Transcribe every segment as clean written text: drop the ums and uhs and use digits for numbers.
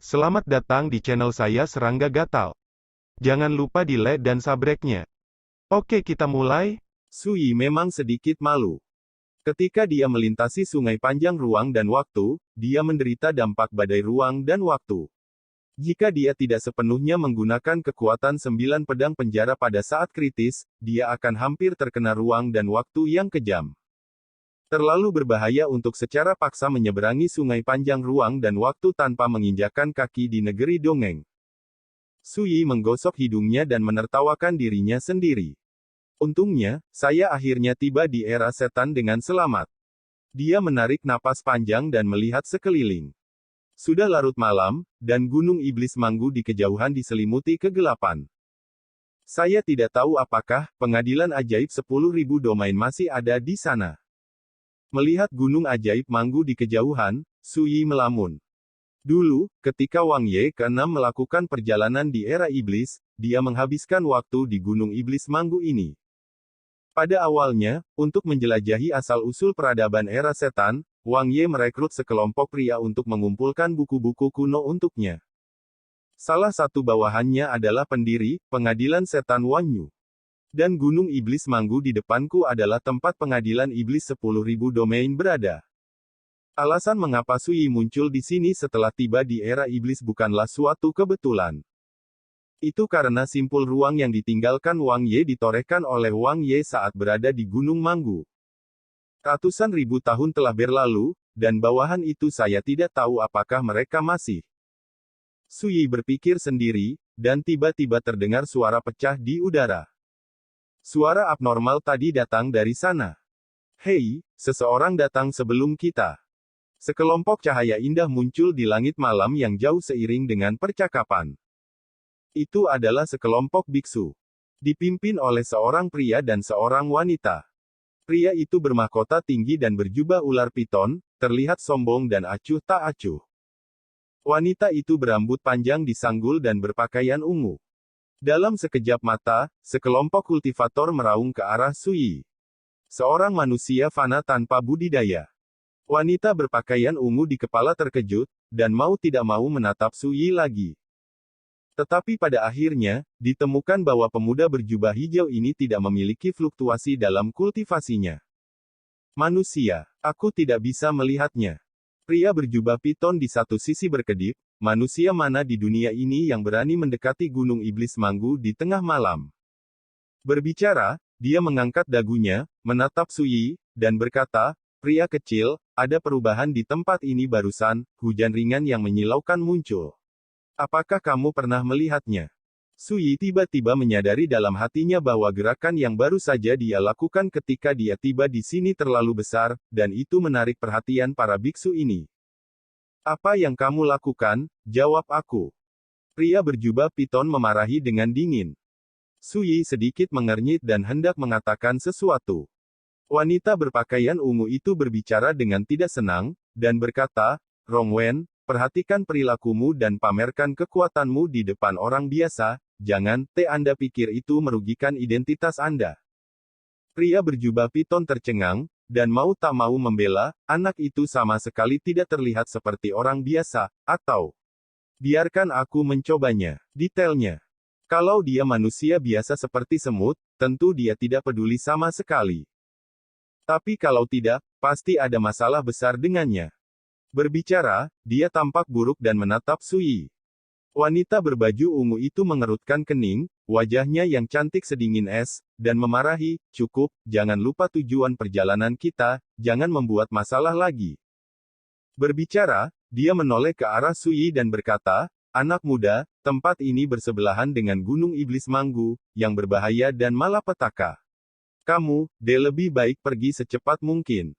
Selamat datang di channel saya Serangga Gatal. Jangan lupa di like dan subscribe-nya. Oke, kita mulai. Sui memang sedikit malu. Ketika dia melintasi sungai panjang ruang dan waktu, dia menderita dampak badai ruang dan waktu. Jika dia tidak sepenuhnya menggunakan kekuatan 9 pedang penjara pada saat kritis, dia akan hampir terkena ruang dan waktu yang kejam. Terlalu berbahaya untuk secara paksa menyeberangi sungai panjang ruang dan waktu tanpa menginjakan kaki di negeri dongeng. Sui menggosok hidungnya dan menertawakan dirinya sendiri. Untungnya, saya akhirnya tiba di era setan dengan selamat. Dia menarik napas panjang dan melihat sekeliling. Sudah larut malam, dan gunung iblis Manggu di kejauhan diselimuti kegelapan. Saya tidak tahu apakah pengadilan ajaib 10.000 domain masih ada di sana. Melihat gunung ajaib Manggu di kejauhan, Sui melamun. Dulu, ketika Wang Ye ke-6 melakukan perjalanan di era iblis, dia menghabiskan waktu di gunung iblis Manggu ini. Pada awalnya, untuk menjelajahi asal-usul peradaban era setan, Wang Ye merekrut sekelompok pria untuk mengumpulkan buku-buku kuno untuknya. Salah satu bawahannya adalah pendiri pengadilan setan Wan Yu. Dan gunung iblis Manggu di depanku adalah tempat pengadilan iblis 10.000 domain berada. Alasan mengapa Sui muncul di sini setelah tiba di era iblis bukanlah suatu kebetulan. Itu karena simpul ruang yang ditinggalkan Wang Ye ditorehkan oleh Wang Ye saat berada di Gunung Manggu. Ratusan ribu tahun telah berlalu, dan bawahan itu saya tidak tahu apakah mereka masih. Sui berpikir sendiri, dan tiba-tiba terdengar suara pecah di udara. Suara abnormal tadi datang dari sana. Hei, seseorang datang sebelum kita. Sekelompok cahaya indah muncul di langit malam yang jauh seiring dengan percakapan. Itu adalah sekelompok biksu. Dipimpin oleh seorang pria dan seorang wanita. Pria itu bermahkota tinggi dan berjubah ular piton, terlihat sombong dan acuh tak acuh. Wanita itu berambut panjang disanggul dan berpakaian ungu. Dalam sekejap mata, sekelompok kultivator meraung ke arah Sui. Seorang manusia fana tanpa budidaya. Wanita berpakaian ungu di kepala terkejut, dan mau tidak mau menatap Sui lagi. Tetapi pada akhirnya, ditemukan bahwa pemuda berjubah hijau ini tidak memiliki fluktuasi dalam kultivasinya. Manusia, aku tidak bisa melihatnya. Pria berjubah piton di satu sisi berkedip, manusia mana di dunia ini yang berani mendekati gunung iblis Manggu di tengah malam? Berbicara, dia mengangkat dagunya, menatap Sui, dan berkata, pria kecil, ada perubahan di tempat ini barusan, hujan ringan yang menyilaukan muncul. Apakah kamu pernah melihatnya? Sui tiba-tiba menyadari dalam hatinya bahwa gerakan yang baru saja dia lakukan ketika dia tiba di sini terlalu besar, dan itu menarik perhatian para biksu ini. Apa yang kamu lakukan? Jawab aku. Pria berjubah piton memarahi dengan dingin. Sui sedikit mengernyit dan hendak mengatakan sesuatu. Wanita berpakaian ungu itu berbicara dengan tidak senang, dan berkata, Rongwen, perhatikan perilakumu dan pamerkan kekuatanmu di depan orang biasa, jangan, Anda pikir itu merugikan identitas Anda. Pria berjubah piton tercengang, dan mau tak mau membela, anak itu sama sekali tidak terlihat seperti orang biasa, atau biarkan aku mencobanya. Detailnya. Kalau dia manusia biasa seperti semut, tentu dia tidak peduli sama sekali. Tapi kalau tidak, pasti ada masalah besar dengannya. Berbicara, dia tampak buruk dan menatap Sui. Wanita berbaju ungu itu mengerutkan kening, wajahnya yang cantik sedingin es, dan memarahi, cukup, jangan lupa tujuan perjalanan kita, jangan membuat masalah lagi. Berbicara, dia menoleh ke arah Sui dan berkata, anak muda, tempat ini bersebelahan dengan gunung iblis Manggu, yang berbahaya dan malapetaka. Kamu, lebih baik pergi secepat mungkin.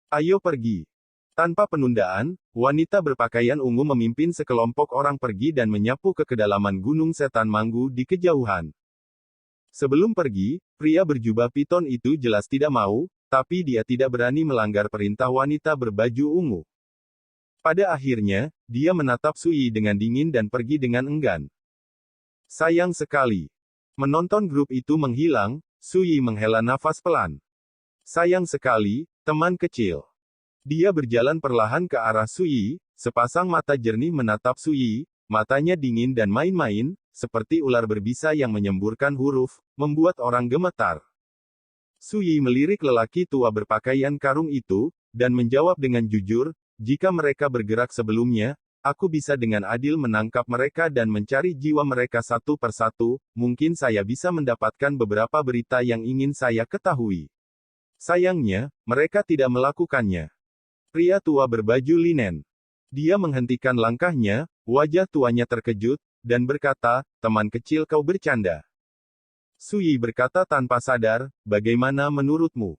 Ayo pergi. Tanpa penundaan, wanita berpakaian ungu memimpin sekelompok orang pergi dan menyapu ke kedalaman gunung setan Manggu di kejauhan. Sebelum pergi, pria berjubah piton itu jelas tidak mau, tapi dia tidak berani melanggar perintah wanita berbaju ungu. Pada akhirnya, dia menatap Sui dengan dingin dan pergi dengan enggan. Sayang sekali. Menonton grup itu menghilang, Sui menghela nafas pelan. Sayang sekali, teman kecil. Dia berjalan perlahan ke arah Sui, sepasang mata jernih menatap Sui, matanya dingin dan main-main, seperti ular berbisa yang menyemburkan huruf, membuat orang gemetar. Sui melirik lelaki tua berpakaian karung itu, dan menjawab dengan jujur, jika mereka bergerak sebelumnya, aku bisa dengan adil menangkap mereka dan mencari jiwa mereka satu persatu, mungkin saya bisa mendapatkan beberapa berita yang ingin saya ketahui. Sayangnya, mereka tidak melakukannya. Pria tua berbaju linen. Dia menghentikan langkahnya, wajah tuanya terkejut, dan berkata, teman kecil kau bercanda. Sui berkata tanpa sadar, bagaimana menurutmu?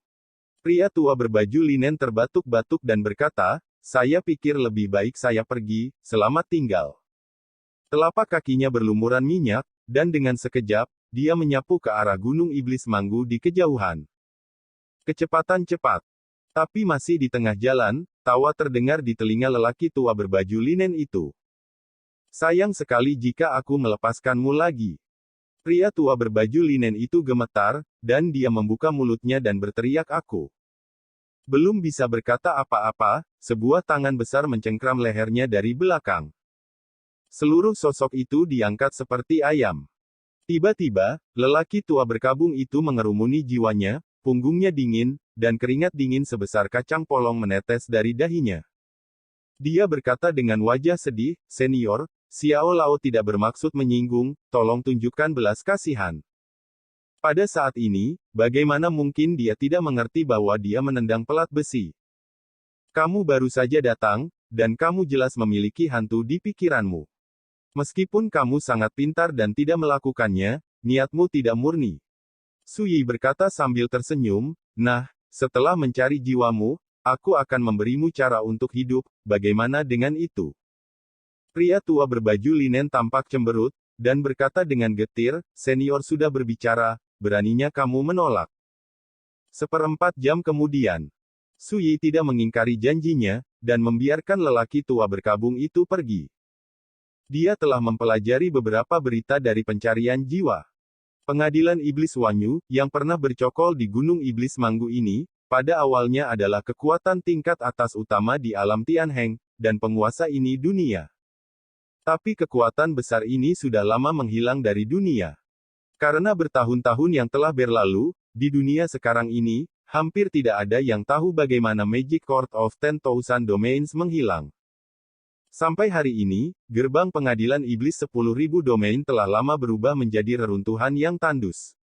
Pria tua berbaju linen terbatuk-batuk dan berkata, saya pikir lebih baik saya pergi, selamat tinggal. Telapak kakinya berlumuran minyak, dan dengan sekejap, dia menyapu ke arah Gunung Iblis Manggu di kejauhan. Kecepatan cepat. Tapi masih di tengah jalan, tawa terdengar di telinga lelaki tua berbaju linen itu. Sayang sekali jika aku melepaskanmu lagi. Pria tua berbaju linen itu gemetar, dan dia membuka mulutnya dan berteriak aku. Belum bisa berkata apa-apa, sebuah tangan besar mencengkram lehernya dari belakang. Seluruh sosok itu diangkat seperti ayam. Tiba-tiba, lelaki tua berkabung itu mengerumuni jiwanya, punggungnya dingin, dan keringat dingin sebesar kacang polong menetes dari dahinya. Dia berkata dengan wajah sedih, senior, Xiao Lao tidak bermaksud menyinggung, tolong tunjukkan belas kasihan. Pada saat ini, bagaimana mungkin dia tidak mengerti bahwa dia menendang pelat besi? Kamu baru saja datang, dan kamu jelas memiliki hantu di pikiranmu. Meskipun kamu sangat pintar dan tidak melakukannya, niatmu tidak murni. Sui berkata sambil tersenyum, nah, setelah mencari jiwamu, aku akan memberimu cara untuk hidup, bagaimana dengan itu? Pria tua berbaju linen tampak cemberut, dan berkata dengan getir, senior sudah berbicara, beraninya kamu menolak. 1/4 jam kemudian, Sui tidak mengingkari janjinya, dan membiarkan lelaki tua berkabung itu pergi. Dia telah mempelajari beberapa berita dari pencarian jiwa. Pengadilan Iblis Wanyu, yang pernah bercokol di Gunung Iblis Manggu ini, pada awalnya adalah kekuatan tingkat atas utama di alam Tianheng, dan penguasa ini dunia. Tapi kekuatan besar ini sudah lama menghilang dari dunia. Karena bertahun-tahun yang telah berlalu, di dunia sekarang ini, hampir tidak ada yang tahu bagaimana Magic Court of 10,000 Domains menghilang. Sampai hari ini, gerbang pengadilan iblis 10.000 domain telah lama berubah menjadi reruntuhan yang tandus.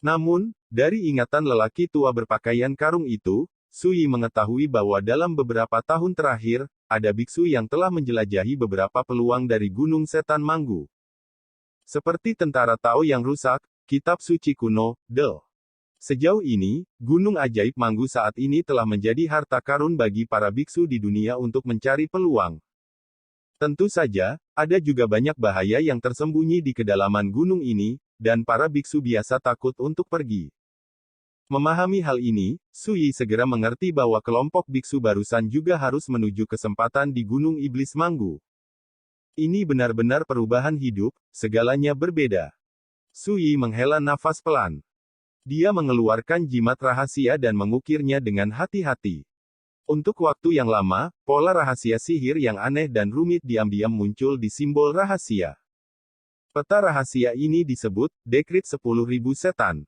Namun, dari ingatan lelaki tua berpakaian karung itu, Sui mengetahui bahwa dalam beberapa tahun terakhir, ada biksu yang telah menjelajahi beberapa peluang dari Gunung Setan Manggu. Seperti tentara Tao yang rusak, kitab suci kuno, Del. Sejauh ini, Gunung Ajaib Manggu saat ini telah menjadi harta karun bagi para biksu di dunia untuk mencari peluang. Tentu saja, ada juga banyak bahaya yang tersembunyi di kedalaman gunung ini, dan para biksu biasa takut untuk pergi. Memahami hal ini, Sui segera mengerti bahwa kelompok biksu barusan juga harus menuju kesempatan di Gunung Iblis Manggu. Ini benar-benar perubahan hidup, segalanya berbeda. Sui menghela nafas pelan. Dia mengeluarkan jimat rahasia dan mengukirnya dengan hati-hati. Untuk waktu yang lama, pola rahasia sihir yang aneh dan rumit diam-diam muncul di simbol rahasia. Peta rahasia ini disebut, Dekrit 10.000 Setan.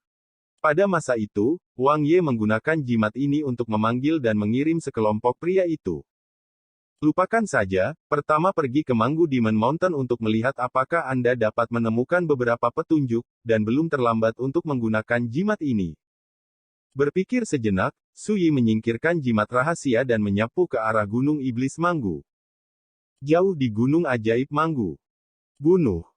Pada masa itu, Wang Ye menggunakan jimat ini untuk memanggil dan mengirim sekelompok pria itu. Lupakan saja, pertama pergi ke Manggu Demon Mountain untuk melihat apakah Anda dapat menemukan beberapa petunjuk, dan belum terlambat untuk menggunakan jimat ini. Berpikir sejenak, Sui menyingkirkan jimat rahasia dan menyapu ke arah Gunung Iblis Manggu. Jauh di Gunung Ajaib Manggu. Bunuh.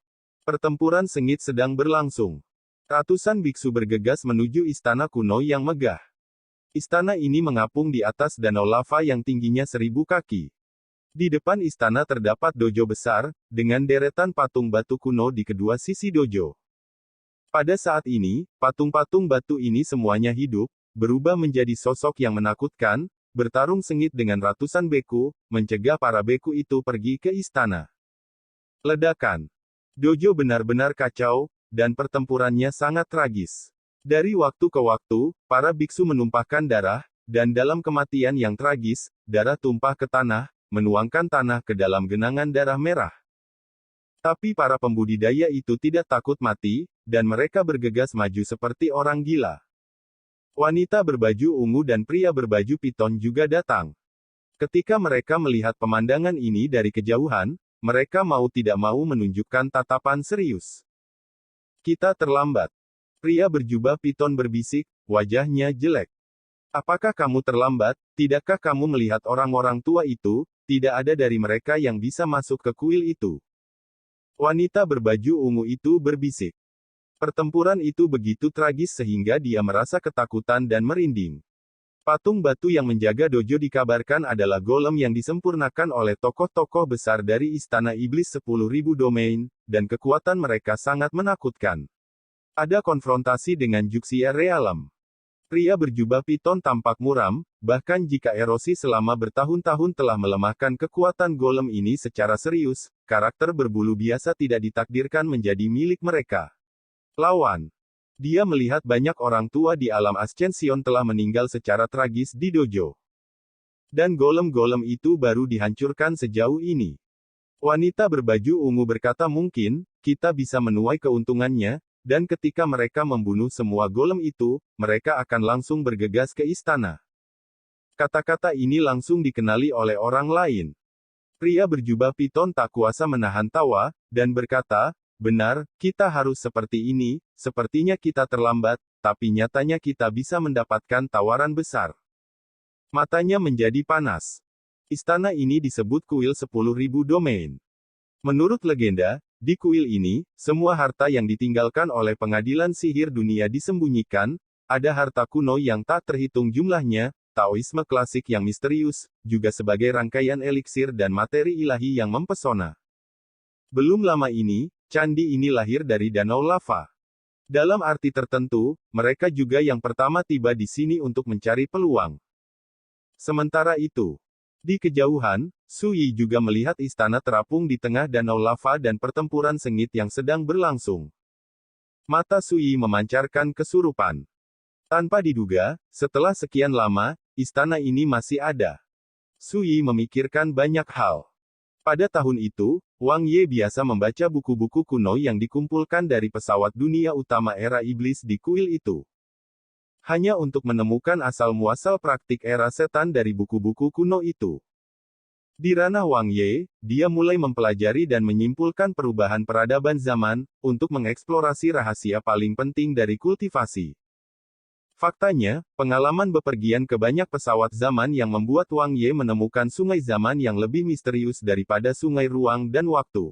Pertempuran sengit sedang berlangsung. Ratusan biksu bergegas menuju istana kuno yang megah. Istana ini mengapung di atas danau lava yang tingginya 1000 kaki. Di depan istana terdapat dojo besar, dengan deretan patung batu kuno di kedua sisi dojo. Pada saat ini, patung-patung batu ini semuanya hidup, berubah menjadi sosok yang menakutkan, bertarung sengit dengan ratusan beku, mencegah para beku itu pergi ke istana. Ledakan. Dojo benar-benar kacau, dan pertempurannya sangat tragis. Dari waktu ke waktu, para biksu menumpahkan darah, dan dalam kematian yang tragis, darah tumpah ke tanah, menuangkan tanah ke dalam genangan darah merah. Tapi para pembudidaya itu tidak takut mati, dan mereka bergegas maju seperti orang gila. Wanita berbaju ungu dan pria berbaju piton juga datang. Ketika mereka melihat pemandangan ini dari kejauhan, mereka mau tidak mau menunjukkan tatapan serius. Kita terlambat. Pria berjubah piton berbisik, wajahnya jelek. Apakah kamu terlambat? Tidakkah kamu melihat orang-orang tua itu? Tidak ada dari mereka yang bisa masuk ke kuil itu. Wanita berbaju ungu itu berbisik. Pertempuran itu begitu tragis sehingga dia merasa ketakutan dan merinding. Patung batu yang menjaga dojo dikabarkan adalah golem yang disempurnakan oleh tokoh-tokoh besar dari Istana Iblis 10.000 domain, dan kekuatan mereka sangat menakutkan. Ada konfrontasi dengan Juxia Realem. Pria berjubah piton tampak muram, bahkan jika erosi selama bertahun-tahun telah melemahkan kekuatan golem ini secara serius, karakter berbulu biasa tidak ditakdirkan menjadi milik mereka. Lawan. Dia melihat banyak orang tua di alam Ascension telah meninggal secara tragis di dojo. Dan golem-golem itu baru dihancurkan sejauh ini. Wanita berbaju ungu berkata mungkin, kita bisa menuai keuntungannya, dan ketika mereka membunuh semua golem itu, mereka akan langsung bergegas ke istana. Kata-kata ini langsung dikenali oleh orang lain. Pria berjubah piton tak kuasa menahan tawa, dan berkata, benar, kita harus seperti ini, sepertinya kita terlambat, tapi nyatanya kita bisa mendapatkan tawaran besar. Matanya menjadi panas. Istana ini disebut kuil 10.000 domain. Menurut legenda, di kuil ini, semua harta yang ditinggalkan oleh pengadilan sihir dunia disembunyikan, ada harta kuno yang tak terhitung jumlahnya, Taoisme klasik yang misterius, juga sebagai rangkaian eliksir dan materi ilahi yang mempesona. Belum lama ini, candi ini lahir dari danau lava. Dalam arti tertentu, mereka juga yang pertama tiba di sini untuk mencari peluang. Sementara itu, di kejauhan, Su Yi juga melihat istana terapung di tengah danau lava dan pertempuran sengit yang sedang berlangsung. Mata Su Yi memancarkan kesurupan. Tanpa diduga, setelah sekian lama, istana ini masih ada. Su Yi memikirkan banyak hal. Pada tahun itu, Wang Ye biasa membaca buku-buku kuno yang dikumpulkan dari pesawat dunia utama era iblis di kuil itu. Hanya untuk menemukan asal-muasal praktik era setan dari buku-buku kuno itu. Di ranah Wang Ye, dia mulai mempelajari dan menyimpulkan perubahan peradaban zaman, untuk mengeksplorasi rahasia paling penting dari kultivasi. Faktanya, pengalaman bepergian ke banyak pesawat zaman yang membuat Wang Ye menemukan sungai zaman yang lebih misterius daripada sungai ruang dan waktu.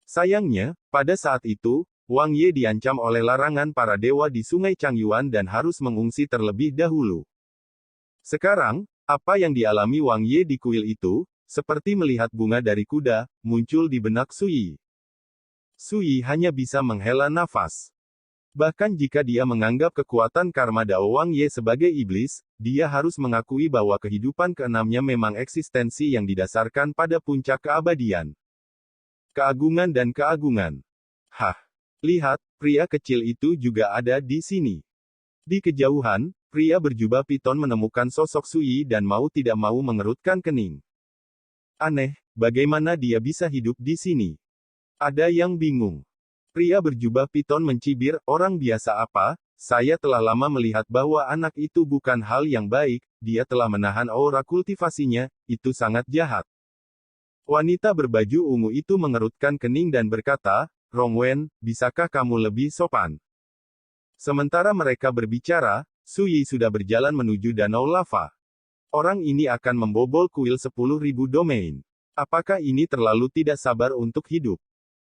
Sayangnya, pada saat itu, Wang Ye diancam oleh larangan para dewa di sungai Changyuan dan harus mengungsi terlebih dahulu. Sekarang, apa yang dialami Wang Ye di kuil itu, seperti melihat bunga dari kuda, muncul di benak Su Yi. Su Yi hanya bisa menghela nafas. Bahkan jika dia menganggap kekuatan karma Dao Wang Ye sebagai iblis, dia harus mengakui bahwa kehidupan keenamnya memang eksistensi yang didasarkan pada puncak keabadian. Keagungan dan keagungan. Hah! Lihat, pria kecil itu juga ada di sini. Di kejauhan, pria berjubah piton menemukan sosok Su Yi dan mau tidak mau mengerutkan kening. Aneh, bagaimana dia bisa hidup di sini? Ada yang bingung. Pria berjubah piton mencibir, orang biasa apa? Saya telah lama melihat bahwa anak itu bukan hal yang baik, dia telah menahan aura kultivasinya, itu sangat jahat. Wanita berbaju ungu itu mengerutkan kening dan berkata, Rongwen, bisakah kamu lebih sopan? Sementara mereka berbicara, Su Yi sudah berjalan menuju danau lava. Orang ini akan membobol kuil 10.000 domain. Apakah ini terlalu tidak sabar untuk hidup?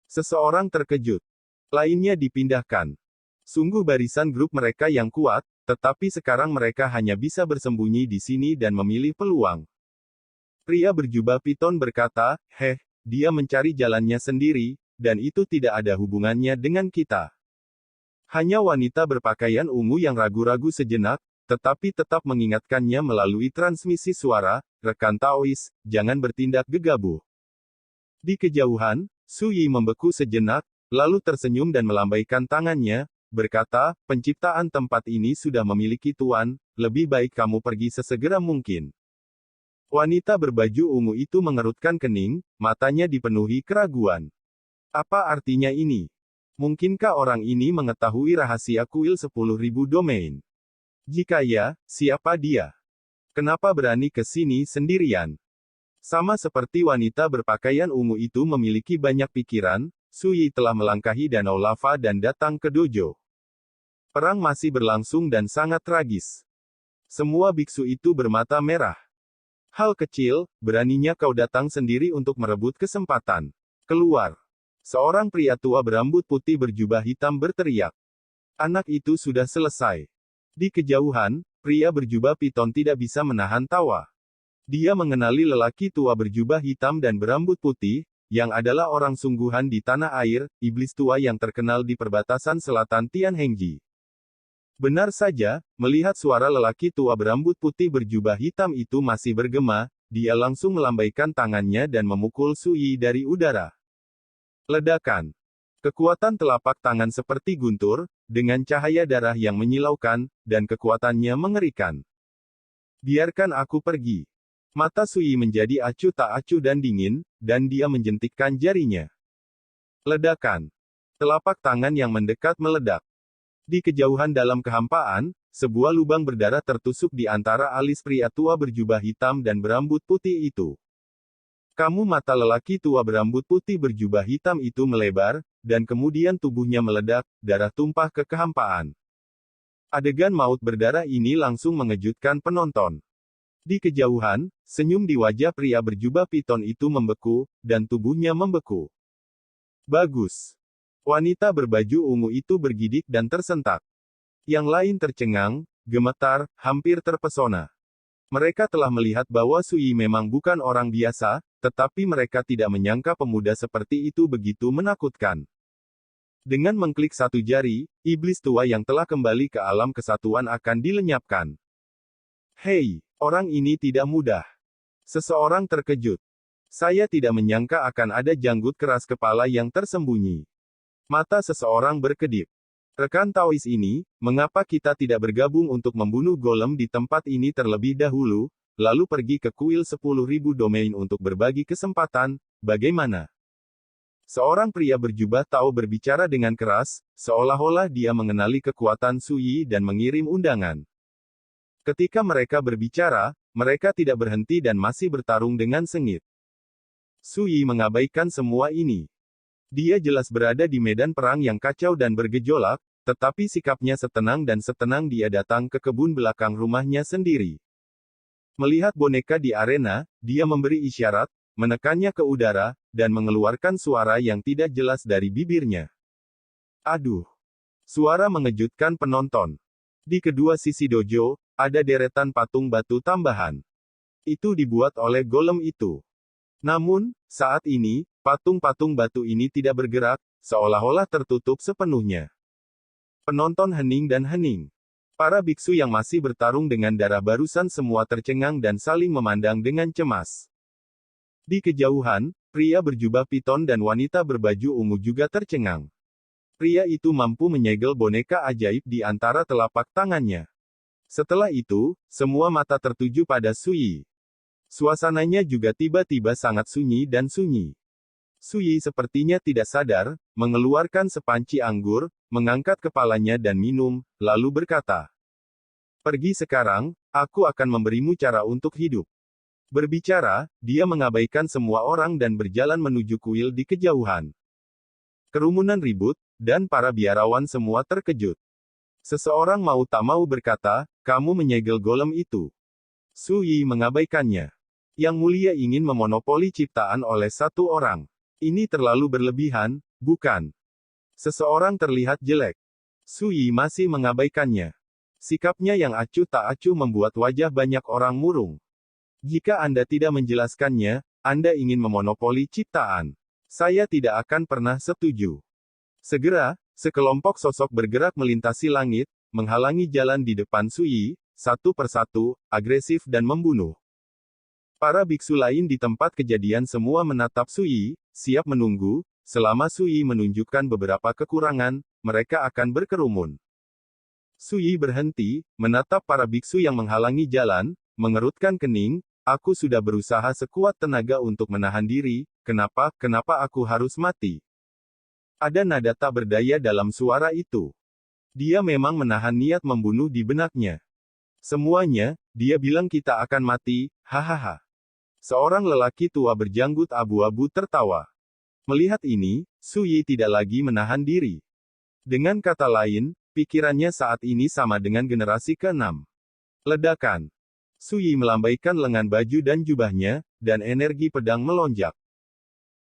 Seseorang terkejut. Lainnya dipindahkan. Sungguh barisan grup mereka yang kuat, tetapi sekarang mereka hanya bisa bersembunyi di sini dan memilih peluang. Pria berjubah piton berkata, dia mencari jalannya sendiri, dan itu tidak ada hubungannya dengan kita. Hanya wanita berpakaian ungu yang ragu-ragu sejenak, tetapi tetap mengingatkannya melalui transmisi suara, rekan Taois, jangan bertindak gegabah. Di kejauhan, Su Yi membeku sejenak, lalu tersenyum dan melambaikan tangannya, berkata, penciptaan tempat ini sudah memiliki tuan, lebih baik kamu pergi sesegera mungkin. Wanita berbaju ungu itu mengerutkan kening, matanya dipenuhi keraguan. Apa artinya ini? Mungkinkah orang ini mengetahui rahasia kuil 10.000 domain? Jika ya, siapa dia? Kenapa berani ke sini sendirian? Sama seperti wanita berpakaian ungu itu memiliki banyak pikiran, Sui telah melangkahi danau lava dan datang ke dojo. Perang masih berlangsung dan sangat tragis. Semua biksu itu bermata merah. Hal kecil, beraninya kau datang sendiri untuk merebut kesempatan. Keluar. Seorang pria tua berambut putih berjubah hitam berteriak. Anak itu sudah selesai. Di kejauhan, pria berjubah piton tidak bisa menahan tawa. Dia mengenali lelaki tua berjubah hitam dan berambut putih, yang adalah orang sungguhan di tanah air, iblis tua yang terkenal di perbatasan selatan Tianhengji. Benar saja, melihat suara lelaki tua berambut putih berjubah hitam itu masih bergema, dia langsung melambaikan tangannya dan memukul Sui dari udara. Ledakan. Kekuatan telapak tangan seperti guntur, dengan cahaya darah yang menyilaukan, dan kekuatannya mengerikan. Biarkan aku pergi. Mata Sui menjadi acuh tak acuh dan dingin, dan dia menjentikkan jarinya. Ledakan. Telapak tangan yang mendekat meledak. Di kejauhan dalam kehampaan, sebuah lubang berdarah tertusuk di antara alis pria tua berjubah hitam dan berambut putih itu. Kamu mata lelaki tua berambut putih berjubah hitam itu melebar, dan kemudian tubuhnya meledak, darah tumpah ke kehampaan. Adegan maut berdarah ini langsung mengejutkan penonton. Di kejauhan, senyum di wajah pria berjubah piton itu membeku, dan tubuhnya membeku. Bagus. Wanita berbaju ungu itu bergidik dan tersentak. Yang lain tercengang, gemetar, hampir terpesona. Mereka telah melihat bahwa Sui memang bukan orang biasa, tetapi mereka tidak menyangka pemuda seperti itu begitu menakutkan. Dengan mengklik satu jari, iblis tua yang telah kembali ke alam kesatuan akan dilenyapkan. Hei, orang ini tidak mudah. Seseorang terkejut. Saya tidak menyangka akan ada janggut keras kepala yang tersembunyi. Mata seseorang berkedip. Rekan Taois ini, mengapa kita tidak bergabung untuk membunuh golem di tempat ini terlebih dahulu, lalu pergi ke kuil 10.000 domain untuk berbagi kesempatan, bagaimana? Seorang pria berjubah Tao berbicara dengan keras, seolah-olah dia mengenali kekuatan Sui dan mengirim undangan. Ketika mereka berbicara, mereka tidak berhenti dan masih bertarung dengan sengit. Sui mengabaikan semua ini. Dia jelas berada di medan perang yang kacau dan bergejolak, tetapi sikapnya setenang dan setenang dia datang ke kebun belakang rumahnya sendiri. Melihat boneka di arena, dia memberi isyarat, menekannya ke udara, dan mengeluarkan suara yang tidak jelas dari bibirnya. Aduh! Suara mengejutkan penonton. Di kedua sisi dojo, ada deretan patung batu tambahan. Itu dibuat oleh golem itu. Namun, saat ini, patung-patung batu ini tidak bergerak, seolah-olah tertutup sepenuhnya. Penonton hening dan hening. Para biksu yang masih bertarung dengan darah barusan semua tercengang dan saling memandang dengan cemas. Di kejauhan, pria berjubah piton dan wanita berbaju ungu juga tercengang. Pria itu mampu menyegel boneka ajaib di antara telapak tangannya. Setelah itu, semua mata tertuju pada Sui. Suasananya juga tiba-tiba sangat sunyi dan sunyi. Sui sepertinya tidak sadar, mengeluarkan sepanci anggur, mengangkat kepalanya dan minum, lalu berkata, "Pergi sekarang, aku akan memberimu cara untuk hidup." Berbicara, dia mengabaikan semua orang dan berjalan menuju kuil di kejauhan. Kerumunan ribut, dan para biarawan semua terkejut. Seseorang mau tak mau berkata, "Kamu menyegel golem itu." Sui mengabaikannya. Yang mulia ingin memonopoli ciptaan oleh satu orang. Ini terlalu berlebihan, bukan? Seseorang terlihat jelek. Sui masih mengabaikannya. Sikapnya yang acuh tak acuh membuat wajah banyak orang murung. Jika Anda tidak menjelaskannya, Anda ingin memonopoli ciptaan. Saya tidak akan pernah setuju. Segera, sekelompok sosok bergerak melintasi langit, menghalangi jalan di depan Sui, satu persatu, agresif dan membunuh. Para biksu lain di tempat kejadian semua menatap Sui, siap menunggu, selama Sui menunjukkan beberapa kekurangan, mereka akan berkerumun. Sui berhenti, menatap para biksu yang menghalangi jalan, mengerutkan kening, aku sudah berusaha sekuat tenaga untuk menahan diri, kenapa aku harus mati? Ada nada tak berdaya dalam suara itu. Dia memang menahan niat membunuh di benaknya. Semuanya, dia bilang kita akan mati, hahaha. Seorang lelaki tua berjanggut abu-abu tertawa. Melihat ini, Sui tidak lagi menahan diri. Dengan kata lain, pikirannya saat ini sama dengan generasi ke-6. Ledakan. Sui melambaikan lengan baju dan jubahnya, dan energi pedang melonjak.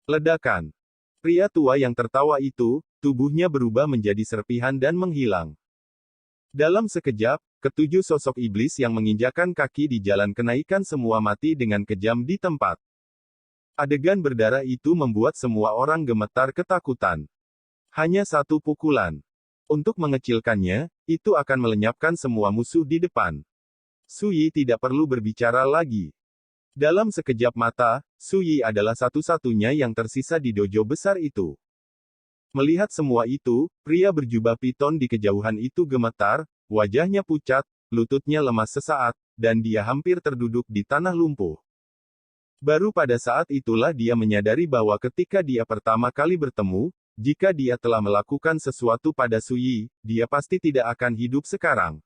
Ledakan. Pria tua yang tertawa itu, tubuhnya berubah menjadi serpihan dan menghilang. Dalam sekejap, ketujuh sosok iblis yang menginjakan kaki di jalan kenaikan semua mati dengan kejam di tempat. Adegan berdarah itu membuat semua orang gemetar ketakutan. Hanya satu pukulan. Untuk mengecilkannya, itu akan melenyapkan semua musuh di depan. Sui tidak perlu berbicara lagi. Dalam sekejap mata, Sui adalah satu-satunya yang tersisa di dojo besar itu. Melihat semua itu, pria berjubah piton di kejauhan itu gemetar, wajahnya pucat, lututnya lemas sesaat, dan dia hampir terduduk di tanah lumpuh. Baru pada saat itulah dia menyadari bahwa ketika dia pertama kali bertemu, jika dia telah melakukan sesuatu pada Sui, dia pasti tidak akan hidup sekarang.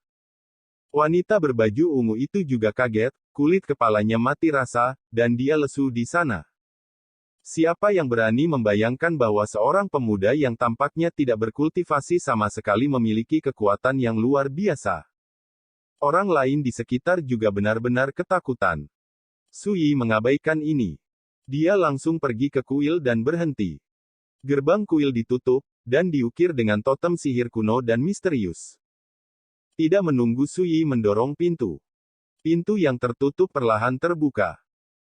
Wanita berbaju ungu itu juga kaget, kulit kepalanya mati rasa, dan dia lesu di sana. Siapa yang berani membayangkan bahwa seorang pemuda yang tampaknya tidak berkultivasi sama sekali memiliki kekuatan yang luar biasa? Orang lain di sekitar juga benar-benar ketakutan. Sui mengabaikan ini. Dia langsung pergi ke kuil dan berhenti. Gerbang kuil ditutup, dan diukir dengan totem sihir kuno dan misterius. Tidak menunggu Sui mendorong pintu. Pintu yang tertutup perlahan terbuka.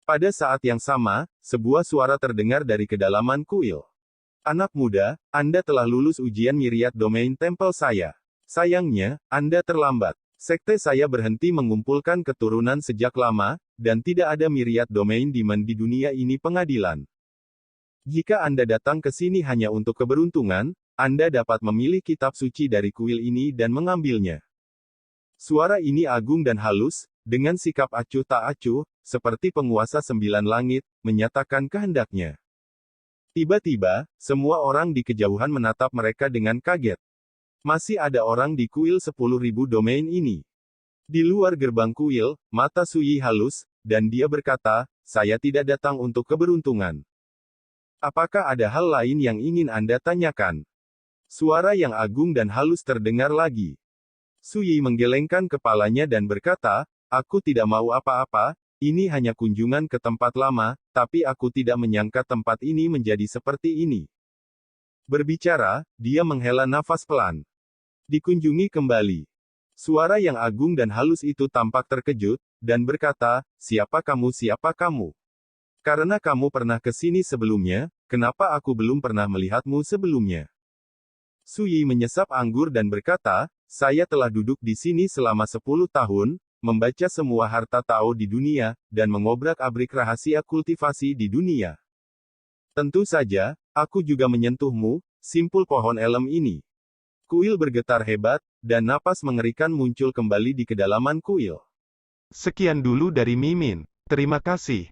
Pada saat yang sama, sebuah suara terdengar dari kedalaman kuil. Anak muda, Anda telah lulus ujian Myriad Domain Temple saya. Sayangnya, Anda terlambat. Sekte saya berhenti mengumpulkan keturunan sejak lama, dan tidak ada Myriad Domain Demon di dunia ini pengadilan. Jika Anda datang ke sini hanya untuk keberuntungan, Anda dapat memilih kitab suci dari kuil ini dan mengambilnya. Suara ini agung dan halus, dengan sikap acuh tak acuh, seperti penguasa 9 langit, menyatakan kehendaknya. Tiba-tiba, semua orang di kejauhan menatap mereka dengan kaget. Masih ada orang di kuil 10.000 domain ini. Di luar gerbang kuil, mata Sui halus, dan dia berkata, saya tidak datang untuk keberuntungan. Apakah ada hal lain yang ingin Anda tanyakan? Suara yang agung dan halus terdengar lagi. Sui menggelengkan kepalanya dan berkata, aku tidak mau apa-apa, ini hanya kunjungan ke tempat lama, tapi aku tidak menyangka tempat ini menjadi seperti ini. Berbicara, dia menghela nafas pelan. Dikunjungi kembali. Suara yang agung dan halus itu tampak terkejut, dan berkata, siapa kamu? Karena kamu pernah ke sini sebelumnya, kenapa aku belum pernah melihatmu sebelumnya? Sui menyesap anggur dan berkata, saya telah duduk di sini selama 10 tahun, membaca semua harta Tao di dunia, dan mengobrak-abrik rahasia kultivasi di dunia. Tentu saja, aku juga menyentuhmu, simpul pohon elem ini. Kuil bergetar hebat, dan napas mengerikan muncul kembali di kedalaman kuil. Sekian dulu dari Mimin. Terima kasih.